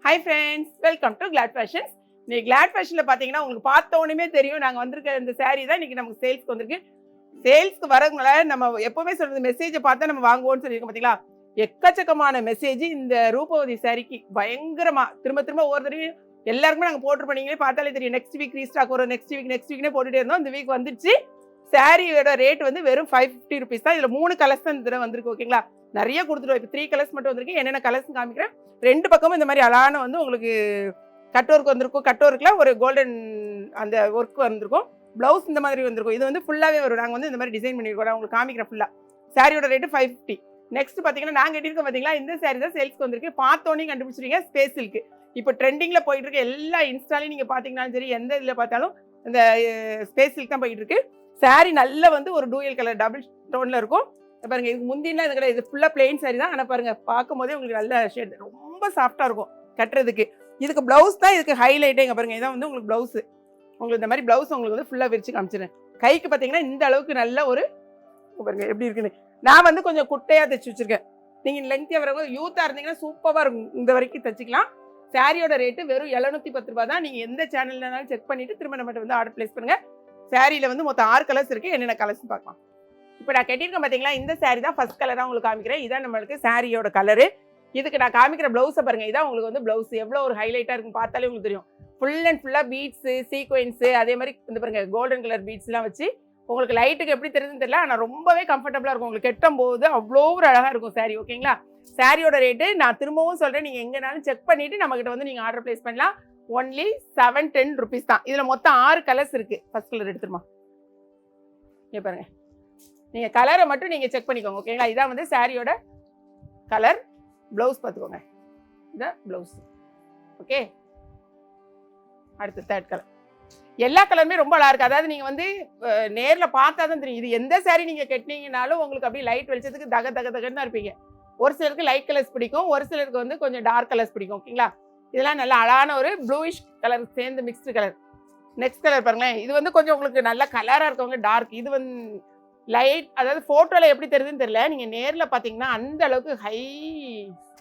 Hi friends, welcome to Glad Fashions. இன்னைக்கு Glad ஃபேஷனில் பார்த்தீங்கன்னா உங்களுக்கு பார்த்த உடனே தெரியும் நாங்கள் வந்திருக்க இந்த saree தான் இன்னைக்கு நமக்கு சேல்ஸ்க்கு வந்திருக்கு. சேல்ஸ்க்கு வரவங்கள நம்ம எப்போவுமே சொல்கிறது மெசேஜை பார்த்தா நம்ம வாங்குவோம்னு சொல்லியிருக்கோம் பார்த்தீங்களா. எக்கச்சக்கமான மெசேஜ் இந்த ரூபவதி சாரிக்கு பயங்கரமாக திரும்ப திரும்ப ஒவ்வொரு தடவையும் எல்லாருக்குமே நாங்கள் போட்டுருப்போம். நீங்களே பார்த்தாலே தெரியும். நெக்ஸ்ட் வீக் ரீஸ்டாக் வரும், நெக்ஸ்ட் வீக்னே போட்டுகிட்டே இருந்தோம். இந்த வீக் வந்துச்சு. சாரியோட ரேட் வந்து வெறும் 550 ருபீஸ் தான். இதில் 3 கலர்ஸ் தான் இந்த தடவை வந்திருக்கு. ஓகேங்களா, நிறைய கொடுத்துருவோம். இப்போ 3 கலர்ஸ் மட்டும் வந்திருக்கு. என்னென்ன கலர்ஸ் காமிக்கிறேன். 2 பக்கமும் இந்த மாதிரி அழகான வந்து உங்களுக்கு கட் ஒர்க் வந்திருக்கும். கட் ஒர்க்கில் ஒரு கோல்டன் அந்த ஒர்க் வந்திருக்கும். ப்ளவுஸ் இந்த மாதிரி வந்திருக்கும். இது வந்து ஃபுல்லாகவே வரும். நாங்கள் வந்து இந்த மாதிரி டிசைன் பண்ணியிருக்கோம். நான் உங்களுக்கு காமிக்கிறேன் ஃபுல்லாக. சாரியோட ரேட்டு 550. நெக்ஸ்ட் பார்த்தீங்கன்னா நாங்கள் கட்டியிருக்கோம் பார்த்தீங்களா, இந்த சாரி தான் சேல்ஸ்க்கு வந்திருக்கு. பார்த்தோன்னே கண்டுபிடிச்சிருக்கீங்க, ஸ்பேஸ் சில்க். இப்போ ட்ரெண்டிங்கில் போயிட்டு இருக்க எல்லா இன்ஸ்டாலையும் நீங்கள் பார்த்தீங்கன்னாலும் சரி, எந்த இதில் பார்த்தாலும் இந்த ஸ்பேஸ் சில்க் தான் போயிட்டு இருக்கு. சாரி நல்ல வந்து ஒரு டூயல் கலர் டபுள் டோனில் இருக்கும். பாருங்க, இதுக்கு முந்தினா இது கிடையாது. இது ஃபுல்லாக பிளெயின் சாரி தான். ஆனால் பாருங்க, பார்க்கும் போதே உங்களுக்கு நல்ல ஷேட், ரொம்ப சாஃப்டாக இருக்கும் கட்டுறதுக்கு. இதுக்கு ப்ளவுஸ் தான் இதுக்கு ஹைலைட்டே. இங்கே பாருங்க, இதான் வந்து உங்களுக்கு ப்ளவுஸு. உங்களுக்கு இந்த மாதிரி ப்ளவுஸ் உங்களுக்கு வந்து ஃபுல்லாக விரிச்சு காமிச்சிடுறேன். கைக்கு பார்த்தீங்கன்னா இந்த அளவுக்கு நல்ல ஒரு பாருங்க எப்படி இருக்குன்னு. நான் வந்து கொஞ்சம் குட்டையாக தைச்சி வச்சிருக்கேன். நீங்கள் லெங்க்த்தியாக வரவங்க யூத்தாக இருந்தீங்கன்னா சூப்பராக இருக்கும். இந்த வரைக்கும் தைச்சிக்கலாம். சாரியோட ரேட்டு வெறும் 710 ரூபா தான். நீங்கள் எந்த சேனல்னாலும் செக் பண்ணிவிட்டு திரும்ப நம்மகிட்ட வந்து ஆர்டர் பிளேஸ் பண்ணுங்கள். சாரியில் வந்து மொத்தம் 6 கலர்ஸ் இருக்குது. என்னென்ன கலர்ஸ் பார்க்கலாம். இப்போ நான் கட்டியிருக்கேன் பார்த்தீங்களா, இந்த சாரி தான் ஃபர்ஸ்ட் கலராக உங்களுக்கு காமிக்கிறேன். இதான் நம்மளுக்கு சாரியோட கலரு. இதுக்கு நான் காமிக்கிற ப்ளவுஸை பாருங்கள். இதான் உங்களுக்கு வந்து ப்ளவுஸ் எவ்வளோ ஒரு ஹைலைட்டாக இருக்குன்னு பார்த்தாலே உங்களுக்கு தெரியும். ஃபுல் அண்ட் ஃபுல்லாக பீட்ஸு, சீக்வென்ஸு, அதே மாதிரி இந்த பாருங்கள் கோல்டன் கலர் பீட்ஸ்லாம் வச்சு உங்களுக்கு லைட்டுக்கு எப்படி தெரியுதுன்னு தெரியல, ஆனால் ரொம்பவே கம்ஃபர்டபுளாக இருக்கும். உங்களுக்கு கட்டும் போது அவ்வளோ ஒரு அழகாக இருக்கும் சாரி. ஓகேங்களா, சாரியோட ரேட்டு நான் திரும்பவும் சொல்கிறேன். நீங்கள் எங்கேனாலும் செக் பண்ணிவிட்டு நம்மகிட்ட வந்து நீங்கள் ஆர்டர் பிளேஸ் பண்ணலாம். ஒன்லி 710 ருபீஸ் தான். இதில் மொத்தம் 6 கலர்ஸ் இருக்குது. ஃபர்ஸ்ட் கலர் எடுத்துருமா, இங்கே பாருங்கள். நீங்கள் கலரை மட்டும் நீங்கள் செக் பண்ணிக்கோங்க. ஓகேங்களா, இதான் வந்து சாரியோட கலர். ப்ளவுஸ் பார்த்துக்கோங்க, இதான் ப்ளவுஸ். ஓகே, அடுத்து தேர்ட் கலர். எல்லா கலருமே ரொம்ப அழகாக இருக்குது. அதாவது நீங்கள் வந்து நேரில் பார்த்தா தான் தெரியும். இது எந்த சாரி நீங்கள் கட்டினீங்கனாலும் உங்களுக்கு அப்படியே லைட் வெளிச்சத்துக்கு தக தக தகன்னு தான் இருப்பீங்க. ஒரு சிலருக்கு லைட் கலர்ஸ் பிடிக்கும், ஒரு சிலருக்கு வந்து கொஞ்சம் டார்க் கலர்ஸ் பிடிக்கும். ஓகேங்களா, இதெல்லாம் நல்ல அழகான ஒரு ப்ளூயிஷ் கலர் சேர்ந்து மிக்ஸ்டு கலர். நெக்ஸ்ட் கலர் பாருங்களேன். இது வந்து கொஞ்சம் உங்களுக்கு நல்ல கலராக இருக்கவங்க டார்க். இது வந்து லைட், அதாவது ஃபோட்டோவில் எப்படி தெரியுதுன்னு தெரியல, நீங்கள் நேரில் பார்த்தீங்கன்னா அந்த அளவுக்கு ஹை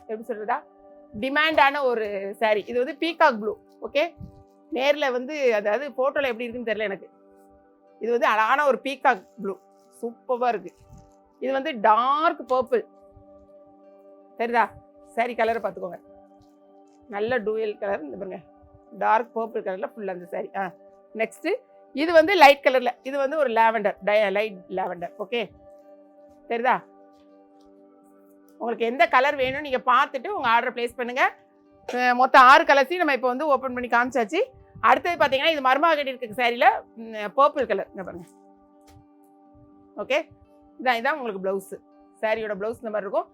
எப்படி சொல்கிறதா டிமாண்டான ஒரு சாரீ. இது வந்து பீகாக் ப்ளூ. ஓகே, நேரில் வந்து அதாவது ஃபோட்டோவில் எப்படி இருக்குன்னு தெரியல எனக்கு. இது வந்து அழகான ஒரு பீகாக் ப்ளூ, சூப்பராக இருக்குது. இது வந்து டார்க் பர்பிள் தெரியுதா. சாரி கலரை பார்த்துக்கோங்க, நல்ல டூயல் கலர். இந்த பாருங்க, டார்க் பர்பிள் கலரில் ஃபுல்லாக அந்த சாரி. நெக்ஸ்ட்டு இது வந்து லைட் கலரில், இது வந்து ஒரு லாவெண்டர், லைட் லாவெண்டர். ஓகே, தெரியுதா. உங்களுக்கு எந்த கலர் வேணும்னு நீங்கள் பார்த்துட்டு உங்கள் ஆர்டர் ப்ளேஸ் பண்ணுங்கள். மொத்தம் 6 கலர்ஸையும் நம்ம இப்போ வந்து ஓப்பன் பண்ணி காமிச்சாச்சு. அடுத்தது பார்த்தீங்கன்னா இது மர்மா கட்டியிருக்க சாரியில் பர்பிள் கலர். இந்த பாருங்க. ஓகே, இதான் உங்களுக்கு ப்ளவுஸு. சாரியோட ப்ளவுஸ் இந்த மாதிரி இருக்கும்.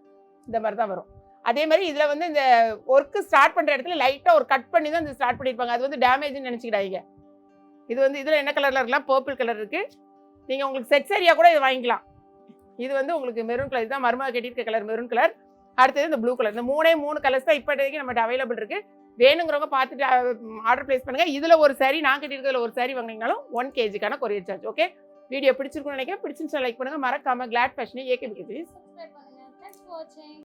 இந்த மாதிரி தான் வரும். அதே மாதிரி இதில் வந்து இந்த ஒர்க்கு ஸ்டார்ட் பண்ணுற இடத்துல லைட்டாக ஒரு கட் பண்ணி தான் இந்த ஸ்டார்ட் பண்ணியிருப்பாங்க. அது வந்து டேமேஜ்னு நினச்சிக்கிடாதீங்க. இது வந்து இதில் என்ன கலரில் இருக்கலாம், பர்பிள் கலர் இருக்குது. நீங்கள் உங்களுக்கு செட் சாரியாக கூட இது வாங்கிக்கலாம். இது வந்து உங்களுக்கு மெரூன் கலர். இதுதான் மர்மா கட்டியிருக்க கலர், மெரூன் கலர். அடுத்தது இந்த ப்ளூ கலர். இந்த 3 கலர்ஸ் தான் இப்போதைக்கு நம்மகிட்ட அவைலபிள் இருக்குது. வேணுங்கிறவங்க பார்த்துட்டு ஆர்டர் ப்ளேஸ் பண்ணுங்கள். இதில் ஒரு சாரி, நான் கட்டியிருக்கிறதுல ஒரு சாரி வாங்கினீங்கனாலும் 1 kg courier charge. Okay, video பிடிச்சிருக்குன்னு நினைக்கிறேன். பிடிச்சிருந்தா லைக் பண்ணுங்கள். மறக்காமல் கிளாட் ஃபேஷனை ஏகே.